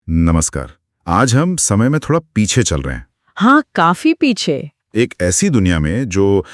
नमस्कार। आज हम समय में थोड़ा पीछे चल रहे हैं, हाँ, काफी पीछे। एक ऐसी दुनिया में जो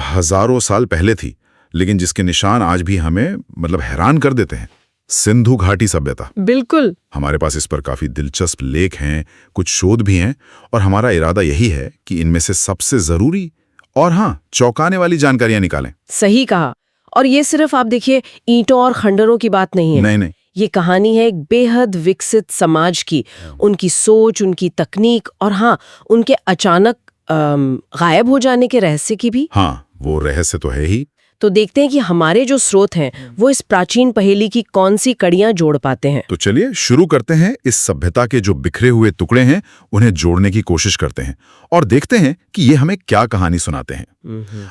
हजारों साल पहले थी, लेकिन जिसके निशान आज भी हमें हैरान कर देते हैं। सिंधु घाटी सभ्यता। बिल्कुल। हमारे पास इस पर काफी दिलचस्प लेख हैं, कुछ शोध भी हैं, और हमारा इरादा यही है कि इनमें से सबसे जरूरी और चौंकाने वाली जानकारियां निकालें। सही कहा। और ये सिर्फ आप देखिए ईंटों और खंडरों की बात नहीं है। नहीं, ये कहानी है एक बेहद विकसित समाज की, उनकी सोच, उनकी तकनीक और उनके अचानक गायब हो जाने के रहस्य की भी। वो रहस्य तो है ही। तो देखते हैं कि हमारे जो स्रोत हैं वो इस प्राचीन पहेली की कौन सी कड़ियां जोड़ पाते हैं। तो चलिए शुरू करते हैं। इस सभ्यता के जो बिखरे हुए टुकड़े हैं उन्हें जोड़ने की कोशिश करते हैं और देखते हैं कि ये हमें क्या कहानी सुनाते हैं।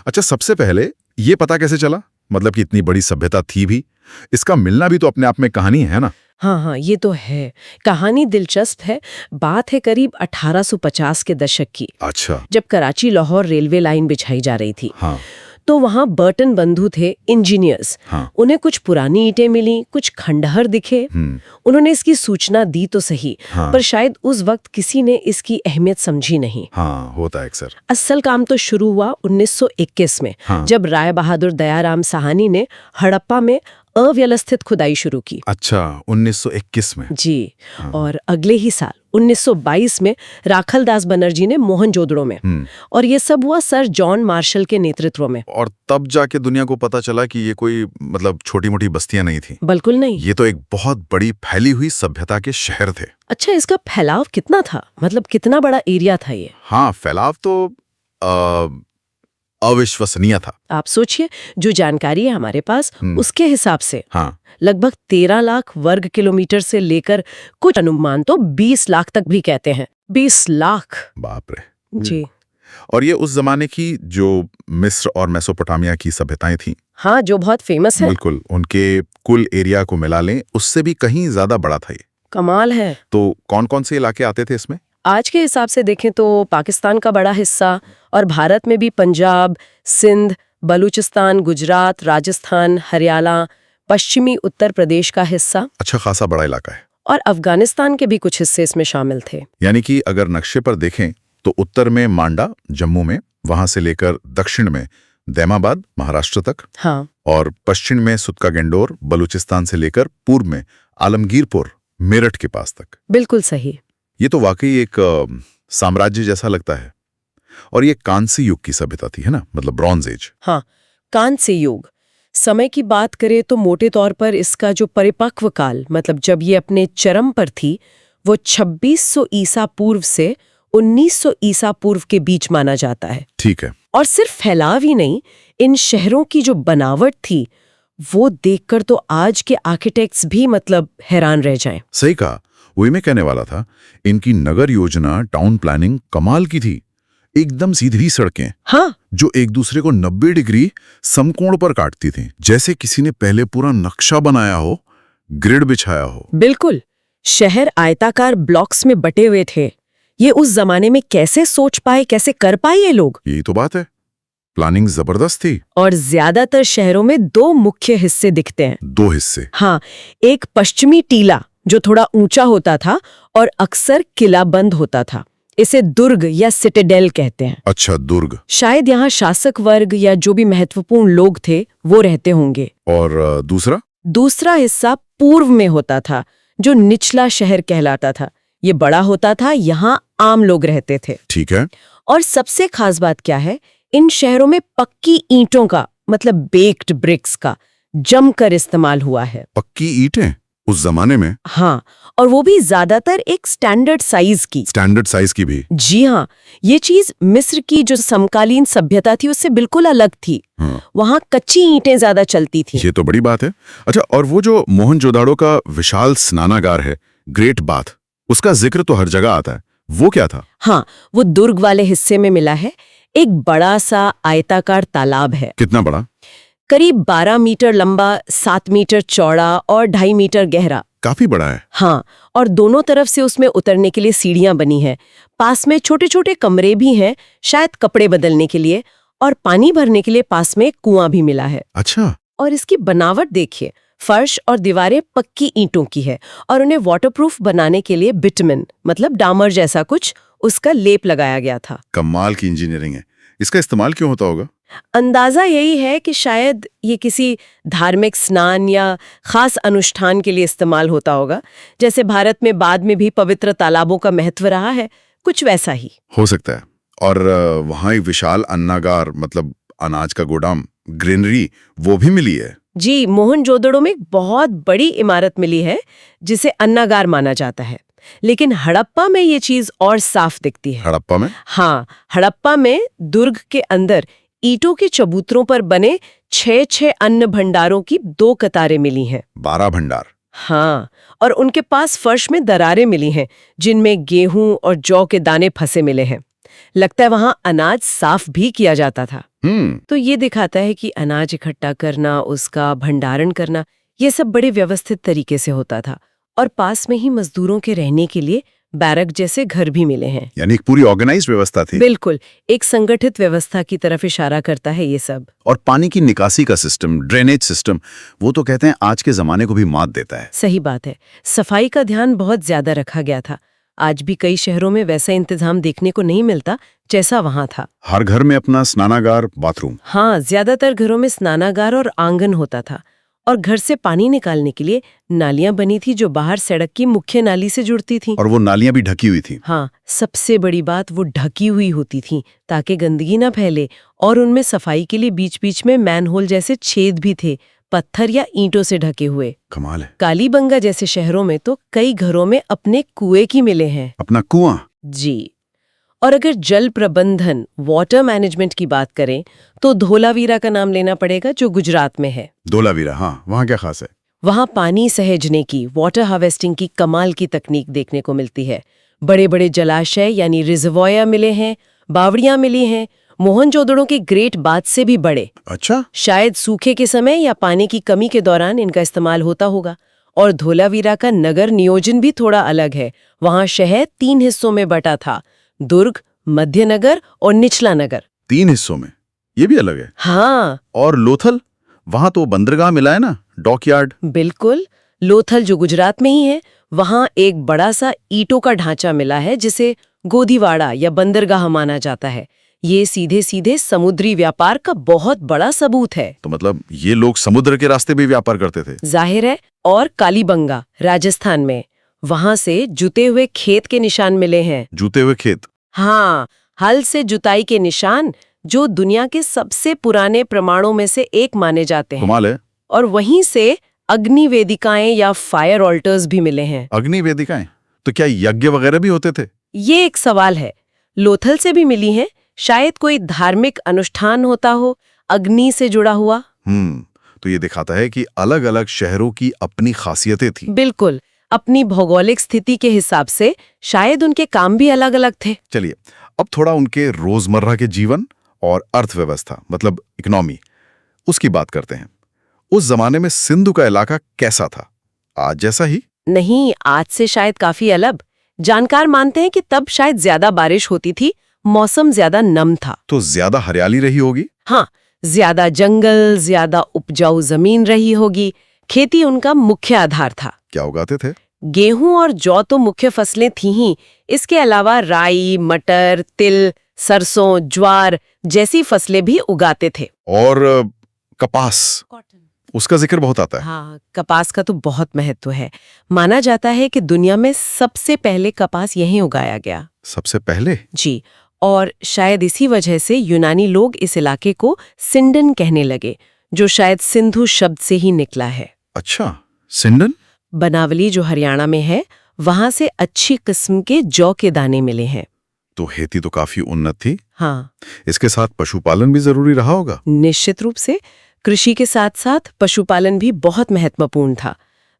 अच्छा, सबसे पहले ये पता कैसे चला कि इतनी बड़ी सभ्यता थी भी? इसका मिलना भी तो अपने आप में कहानी है ना। हाँ, ये तो है। कहानी दिलचस्प है। बात है करीब 1850 के दशक की। अच्छा। जब कराची लाहौर रेलवे लाइन बिछाई जा रही थी। हाँ। तो वहाँ बर्टन बंधु थे, इंजीनियर्स। उन्हें कुछ पुरानी ईंटें मिली, कुछ खंडहर दिखे। उन्होंने इसकी सूचना दी तो सही, पर शायद उस वक्त किसी ने इसकी अहमियत समझी नहीं। होता है अक्सर। असल काम तो शुरू हुआ 1921 में, जब राय बहादुर दयाराम साहनी ने हड़प्पा में अव्यवस्थित खुदाई शुरू की। अच्छा, 1921 में? जी। और अगले ही साल 1922 में राखलदास बनर्जी ने मोहनजोदड़ो में। और ये सब हुआ सर जॉन मार्शल के नेतृत्व में। और तब जाके दुनिया को पता चला कि ये कोई छोटी मोटी बस्तियां नहीं थी। बिल्कुल नहीं। ये तो एक बहुत बड़ी फैली हुई सभ्यता के शहर थे। अच्छा, इसका फैलाव कितना था? कितना बड़ा एरिया था ये? फैलाव तो अविश्वसनीय था। आप सोचिए, जो जानकारी है हमारे पास उसके हिसाब से लगभग 13 लाख वर्ग किलोमीटर से लेकर कुछ अनुमान तो 20 लाख तक भी कहते हैं। 20 लाख! बाप रे। जी। और ये उस जमाने की जो मिस्र और मेसोपोटामिया की सभ्यताएं थी, जो बहुत फेमस है। बिल्कुल, उनके कुल एरिया को मिला लें उससे भी कहीं ज्यादा बड़ा था ये। कमाल है। तो कौन कौन से इलाके आते थे इसमें? आज के हिसाब से देखें तो पाकिस्तान का बड़ा हिस्सा, और भारत में भी पंजाब, सिंध, बलूचिस्तान, गुजरात, राजस्थान, हरियाणा, पश्चिमी उत्तर प्रदेश का हिस्सा। अच्छा खासा बड़ा इलाका है। और अफगानिस्तान के भी कुछ हिस्से इसमें शामिल थे। यानी कि अगर नक्शे पर देखें तो उत्तर में मांडा जम्मू में, वहां से लेकर दक्षिण में दैमाबाद महाराष्ट्र तक, और पश्चिम में सुतका गेंडोर बलूचिस्तान से लेकर पूर्व में आलमगीरपुर मेरठ के पास तक। बिल्कुल सही। ये तो वाकई एक साम्राज्य जैसा लगता है। और ये कांस्य युग की सभ्यता थी, है ना, ब्रॉन्ज एज। कांस्य युग। समय की बात करें तो मोटे तौर पर इसका जो परिपक्व काल, जब ये अपने चरम पर थी, वो 2600 ईसा पूर्व से 1900 ईसा पूर्व के बीच माना जाता है। ठीक है। और सिर्फ फैलाव ही नहीं, इन शहरों की जो बनावट थी वो देखकर तो आज के आर्किटेक्ट्स भी हैरान रह जाएं। सही कहा, वही मैं कहने वाला था। इनकी नगर योजना, टाउन प्लानिंग कमाल की थी। एकदम सीधी सड़कें, जो एक दूसरे को 90 डिग्री समकोण पर काटती थी, जैसे किसी ने पहले पूरा नक्शा बनाया हो, ग्रिड बिछाया हो। बिल्कुल। शहर आयताकार ब्लॉक्स में बटे हुए थे। ये उस जमाने में कैसे सोच पाए, कैसे कर पाए ये लोग? यही तो बात है, प्लानिंग जबरदस्त थी। और ज्यादातर शहरों में 2 मुख्य हिस्से दिखते हैं। 2 हिस्से? एक पश्चिमी टीला जो थोड़ा ऊंचा होता था और अक्सर किलाबंद होता था। इसे दुर्ग या सिटाडेल कहते हैं। अच्छा, दुर्ग। शायद यहाँ शासक वर्ग या जो भी महत्वपूर्ण लोग थे वो रहते होंगे। और दूसरा हिस्सा पूर्व में होता था, जो निचला शहर कहलाता था। ये बड़ा होता था, यहाँ आम लोग रहते थे। ठीक है। और सबसे खास बात क्या है, इन शहरों में पक्की ईंटों का, बेक्ड ब्रिक्स का जमकर इस्तेमाल हुआ है। पक्की ईंटें उस जमाने में? और वो भी ज्यादातर एक स्टैंडर्ड साइज की भी। जी हाँ, ये चीज मिस्र की जो समकालीन सभ्यता थी उससे बिल्कुल अलग थी। वहाँ कच्ची ईंटें ज्यादा चलती थी। ये तो बड़ी बात है। अच्छा, और वो जो मोहनजोदाड़ो का विशाल स्नानागार है, ग्रेट बाथ, उसका जिक्र तो हर जगह आता है, वो क्या था? वो दुर्ग वाले हिस्से में मिला है। एक बड़ा सा आयताकार तालाब है। कितना बड़ा? करीब 12 मीटर लंबा, 7 मीटर चौड़ा और 2.5 मीटर गहरा। काफी बड़ा है। और दोनों तरफ से उसमें उतरने के लिए सीढ़ियां बनी है। पास में छोटे छोटे कमरे भी हैं, शायद कपड़े बदलने के लिए, और पानी भरने के लिए पास में कुआं भी मिला है। अच्छा। और इसकी बनावट देखिए, फर्श और दीवारें पक्की ईंटों की है और उन्हें वाटरप्रूफ बनाने के लिए बिटुमेन मतलब डामर जैसा कुछ उसका लेप लगाया गया था। कमाल की इंजीनियरिंग है। इसका इस्तेमाल क्यों होता होगा? अंदाजा यही है कि शायद ये किसी धार्मिक स्नान या खास अनुष्ठान के लिए इस्तेमाल होता होगा, जैसे भारत में बाद में भी पवित्र तालाबों का महत्व रहा है, कुछ वैसा ही हो सकता है। और वहाँ एक विशाल अन्नागार मतलब अनाज का गोदाम, ग्रेनरी, वो भी मिली है। जी, मोहनजोदड़ो में एक बहुत बड़ी इमारत मिली है जिसे अन्नागार माना जाता है, लेकिन हड़प्पा में ये चीज और साफ दिखती है। हड़प्पा में? हाँ, हड़प्पा में दुर्ग के अंदर ईंटों के चबूतरों पर बने 6 अन्न भंडारों की 2 कतारें मिली हैं। 12 भंडार? हाँ, और उनके पास फर्श में दरारें मिली हैं जिनमें गेहूं और जौ के दाने फंसे मिले हैं। लगता है वहां अनाज साफ भी किया जाता था। तो ये दिखाता है कि अनाज इकट्ठा करना, उसका भंडारण करना, ये सब बड़े व्यवस्थित तरीके से होता था। और पास में ही मजदूरों के रहने के लिए बैरक जैसे घर भी मिले हैं। यानी एक पूरी ऑर्गेनाइज्ड व्यवस्था थी। बिल्कुल, एक संगठित व्यवस्था की तरफ इशारा करता है ये सब। और पानी की निकासी का सिस्टम, ड्रेनेज सिस्टम, वो तो कहते हैं आज के जमाने को भी मात देता है। सही बात है। सफाई का ध्यान बहुत ज्यादा रखा गया था। आज भी कई शहरों में वैसा इंतजाम देखने को नहीं मिलता जैसा वहां था। हर घर में अपना स्नानागार, बाथरूम। हाँ, ज्यादातर घरों में स्नानागार और आंगन होता था। और घर से पानी निकालने के लिए नालियां बनी थी जो बाहर सड़क की मुख्य नाली से जुड़ती थी। और वो नालियां भी ढकी हुई थी। हाँ, सबसे बड़ी बात वो ढकी हुई होती थी ताकि गंदगी ना फैले। और उनमें सफाई के लिए बीच बीच में मैनहोल जैसे छेद भी थे, पत्थर या ईंटों से ढके हुए। कमाल है। कालीबंगा जैसे शहरों में तो कई घरों में अपने कुएं की मिले हैं। अपना कुआं? जी। और अगर जल प्रबंधन, वाटर मैनेजमेंट की बात करें तो धोलावीरा का नाम लेना पड़ेगा जो गुजरात में है। धोलावीरा, हाँ, वहाँ क्या खास है? वहाँ पानी सहेजने की, वाटर हार्वेस्टिंग की कमाल की तकनीक देखने को मिलती है। बड़े बड़े जलाशय यानी रिजर्वॉयर मिले हैं, बावड़ियां मिली हैं, मोहनजोदड़ो के ग्रेट बाथ से भी बड़े। अच्छा। शायद सूखे के समय या पानी की कमी के दौरान इनका इस्तेमाल होता होगा। और धोलावीरा का नगर नियोजन भी थोड़ा अलग है। वहाँ शहर 3 हिस्सों में बटा था, दुर्ग, मध्य नगर और निचला नगर। 3 हिस्सों में? ये भी अलग है। हाँ। और लोथल, वहां तो बंदरगाह मिला है ना, डॉकयार्ड। बिल्कुल, लोथल जो गुजरात में ही है, वहां एक बड़ा सा ईंटों का ढांचा मिला है जिसे गोदीवाड़ा या बंदरगाह माना जाता है। ये सीधे सीधे समुद्री व्यापार का बहुत बड़ा सबूत है। तो मतलब ये लोग समुद्र के रास्ते भी व्यापार करते थे? जाहिर है। और कालीबंगा, राजस्थान में, वहां से जुते हुए खेत के निशान मिले हैं। जूते हुए खेत? हाँ, हल से जुताई के निशान जो दुनिया के सबसे पुराने प्रमाणों में से एक माने जाते हैं। कमाल है। और वहीं से अग्नि वेदिकाएं या फायर ऑल्टर्स भी मिले हैं। अग्नि वेदिकाएं? तो क्या यज्ञ वगैरह भी होते थे? ये एक सवाल है। लोथल से भी मिली हैं, शायद कोई धार्मिक अनुष्ठान होता हो अग्नि से जुड़ा हुआ। तो ये दिखाता है कि अलग अलग शहरों की अपनी खासियतें थी। बिल्कुल, अपनी भौगोलिक स्थिति के हिसाब से शायद उनके काम भी अलग अलग थे। चलिए, अब थोड़ा उनके रोजमर्रा के जीवन और अर्थव्यवस्था मतलब इकोनॉमी, उसकी बात करते हैं। उस जमाने में सिंधु का इलाका कैसा था? आज जैसा ही? नहीं, आज से शायद काफी अलग। जानकार मानते हैं कि तब शायद ज्यादा बारिश होती थी, मौसम ज्यादा नम था। तो ज्यादा हरियाली रही होगी? हाँ, ज्यादा जंगल, ज्यादा उपजाऊ जमीन रही होगी। खेती उनका मुख्य आधार था। क्या उगाते थे? गेहूं और जौ तो मुख्य फसलें थी ही, इसके अलावा राई, मटर, तिल, सरसों, ज्वार जैसी फसलें भी उगाते थे। और कपास, उसका जिक्र बहुत आता है। हाँ, कपास का तो बहुत महत्व है। माना जाता है कि दुनिया में सबसे पहले कपास यहीं उगाया गया। सबसे पहले? जी, और शायद इसी वजह से यूनानी लोग इस इलाके को सिंडन कहने लगे, जो शायद सिंधु शब्द से ही निकला है। अच्छा, सिंडन? बनावली जो हरियाणा में है, वहां से अच्छी किस्म के जौ के दाने मिले हैं। तो खेती तो काफी उन्नत थी। हाँ, इसके साथ पशुपालन भी जरूरी रहा होगा। निश्चित रूप से कृषि के साथ साथ पशुपालन भी बहुत महत्वपूर्ण था।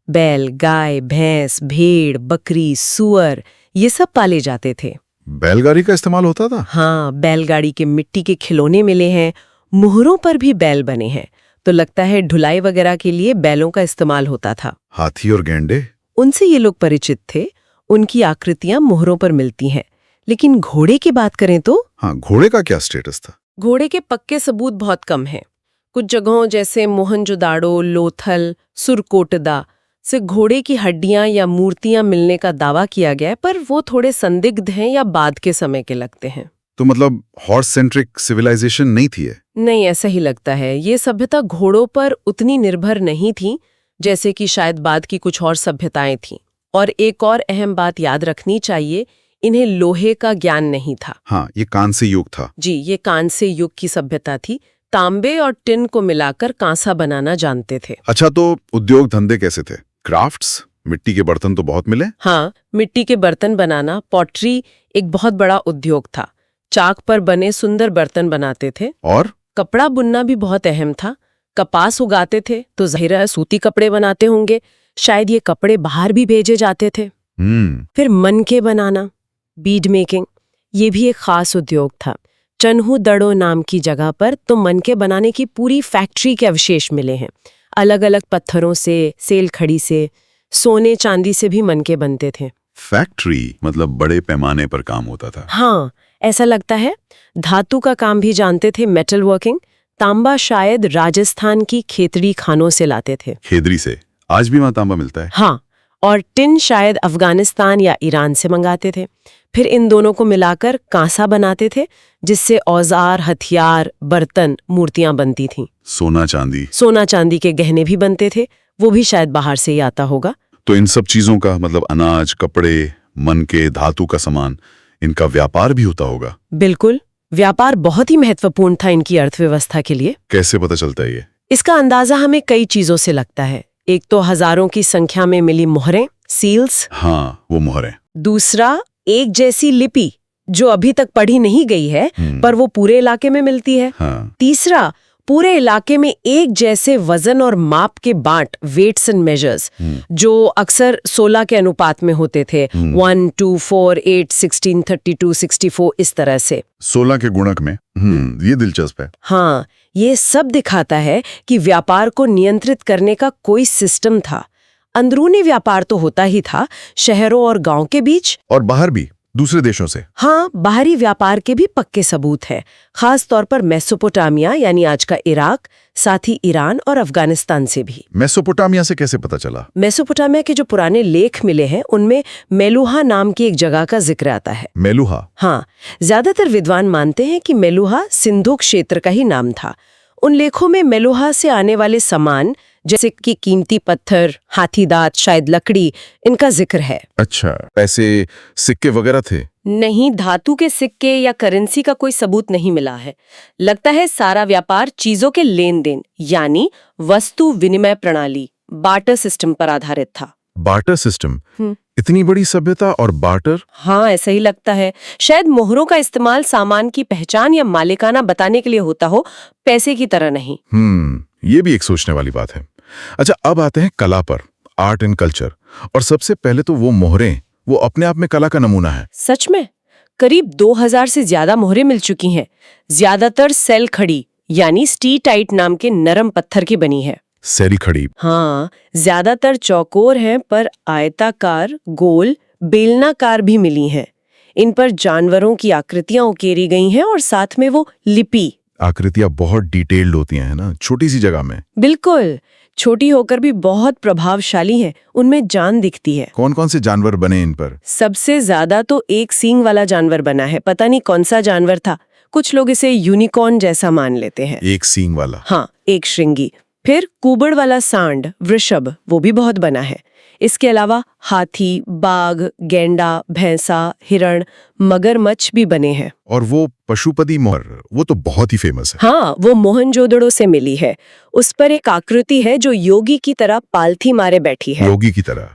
बैल, गाय, भैंस, भेड़, बकरी, सुअर, ये सब पाले जाते थे। बैलगाड़ी का इस्तेमाल होता था? हाँ, बैलगाड़ी के मिट्टी के खिलौने मिले हैं, मुहरों पर भी बैल बने हैं। तो लगता है ढुलाई वगैरह के लिए बैलों का इस्तेमाल होता था। हाथी और गेंडे? उनसे ये लोग परिचित थे, उनकी आकृतियां मुहरों पर मिलती हैं। लेकिन घोड़े की बात करें तो? हाँ, घोड़े का क्या स्टेटस था? घोड़े के पक्के सबूत बहुत कम हैं। कुछ जगहों जैसे मोहनजोदाड़ो, लोथल, सुरकोटदा से घोड़े की हड्डियां या मूर्तियां मिलने का दावा किया गया है, पर वो थोड़े संदिग्ध हैं या बाद के समय के लगते हैं। तो मतलब हॉर्स सेंट्रिक सिविलाइजेशन नहीं थी ये? नहीं, ऐसा ही लगता है। ये सभ्यता घोड़ों पर उतनी निर्भर नहीं थी जैसे कि शायद बाद की कुछ और सभ्यताएं थीं। और एक और अहम बात याद रखनी चाहिए, इन्हें लोहे का ज्ञान नहीं था। हाँ, ये कांस्य युग था। जी, ये कांस्य युग की सभ्यता थी। तांबे और टिन को मिलाकर कांसा बनाना जानते थे। अच्छा, तो उद्योग धंधे कैसे थे? क्राफ्ट्स, मिट्टी के बर्तन तो बहुत मिले। हाँ, मिट्टी के बर्तन बनाना, पॉटरी एक बहुत बड़ा उद्योग था। चाक पर बने सुंदर बर्तन बनाते थे। और कपड़ा बुनना भी बहुत अहम था। कपास उगाते थे तो जाहिर है सूती कपड़े बनाते होंगे। शायद ये कपड़े बाहर भी भेजे जाते थे। फिर मनके बनाना, बीड मेकिंग, ये भी एक खास उद्योग था। चन्हू दड़ो नाम की जगह पर तो मनके बनाने की पूरी फैक्ट्री के अवशेष मिले हैं। अलग अलग पत्थरों से, सेल खड़ी से, सोने चांदी से भी मनके बनते थे। फैक्ट्री मतलब बड़े पैमाने पर काम होता था। हाँ, ऐसा लगता है। धातु का काम भी जानते थे, मेटल वर्किंग। तांबा शायद राजस्थान की खेतड़ी खानों से लाते थे। खेदरी से? आज भी वहां तांबा मिलता है? हाँ, और टिन शायद अफगानिस्तान या ईरान से मंगाते थे। फिर इन दोनों को मिलाकर कांसा बनाते थे, जिससे औजार, हथियार, बर्तन, मूर्तियां बनती थीं। सोना चांदी के गहने भी बनते थे, वो भी शायद बाहर से ही आता होगा। तो इन सब चीजों का मतलब अनाज, कपड़े, मनके, धातु का सामान, इनका व्यापार भी होता होगा। बिल्कुल, व्यापार बहुत ही महत्वपूर्ण था इनकी अर्थव्यवस्था के लिए। कैसे पता चलता है ये? इसका अंदाजा हमें कई चीजों से लगता है। एक तो हजारों की संख्या में मिली मोहरें, सील्स। हाँ, वो मोहरें। दूसरा, एक जैसी लिपि जो अभी तक पढ़ी नहीं गई है, पर वो पूरे इलाके में मिलती है। हाँ। तीसरा, पूरे इलाके में एक जैसे वजन और माप के बांट, वेट्स एंड मेजर्स, जो अक्सर 16 के अनुपात में होते थे। 1, 2, 4, 8, 16, 32, 64, इस तरह से 16 के गुणक में। ये दिलचस्प है। हाँ, ये सब दिखाता है कि व्यापार को नियंत्रित करने का कोई सिस्टम था। अंदरूनी व्यापार तो होता ही था, शहरों और गांव के बीच, और बाहर भी, दूसरे देशों से। हाँ, बाहरी व्यापार के भी पक्के सबूत है, खास तौर पर मेसोपोटामिया यानी आज का इराक, साथ ही ईरान और अफगानिस्तान से भी। मेसोपोटामिया से कैसे पता चला? मेसोपोटामिया के जो पुराने लेख मिले हैं, उनमें मेलुहा नाम की एक जगह का जिक्र आता है। मेलुहा? हाँ, ज्यादातर विद्वान मानते हैं कि मेलुहा सिंधु क्षेत्र का ही नाम था। उन लेखों में मेलुहा से आने वाले सामान जैसे कि कीमती पत्थर, हाथी दांत, शायद लकड़ी, इनका जिक्र है। अच्छा, पैसे, सिक्के वगैरह थे? नहीं, धातु के सिक्के या करेंसी का कोई सबूत नहीं मिला है। लगता है सारा व्यापार चीजों के लेन देन यानी वस्तु विनिमय प्रणाली, बार्टर सिस्टम पर आधारित था। Barter system? इतनी बड़ी सभ्यता और बार्टर? हाँ, ऐसा ही लगता है। शायद मोहरों का इस्तेमाल सामान की पहचान या मालिकाना बताने के लिए होता हो, पैसे की तरह नहीं। ये भी एक सोचने वाली बात है। अच्छा, अब आते हैं कला पर, आर्ट एंड कल्चर। और सबसे पहले तो वो मोहरें, वो अपने आप में कला का नमूना है। सच में करीब 2000 से ज्यादा मोहरें मिल चुकी हैं। ज्यादातर सेल खड़ी यानी स्टीटाइट नाम के नरम पत्थर की बनी है। सेरी खड़ी? हाँ, ज्यादातर चौकोर हैं, पर आयताकार, गोल, बेलनाकार भी मिली हैं। इन पर जानवरों की आकृतियां उकेरी गई हैं और साथ में वो लिपि। आकृतियां बहुत डिटेल्ड होती हैं ना, छोटी सी जगह में। बिल्कुल, छोटी होकर भी बहुत प्रभावशाली हैं, उनमें जान दिखती है। कौन कौन से जानवर बने इन पर? सबसे ज्यादा तो एक सींग वाला जानवर बना है, पता नहीं कौन सा जानवर था। कुछ लोग इसे यूनिकॉर्न जैसा मान लेते हैं। एक सींग वाला? हाँ, एक श्रृंगी। फिर कुबड़ वाला सांड, वृषभ, वो भी बहुत बना है। इसके अलावा हाथी, बाघ, गेंडा, भैंसा, हिरण, मगरमच्छ भी बने हैं। और वो पशुपति मोहर, वो तो बहुत ही फेमस है। हाँ, वो मोहनजोदड़ो से मिली है। उस पर एक आकृति है जो योगी की तरह पालथी मारे बैठी है। योगी की तरह?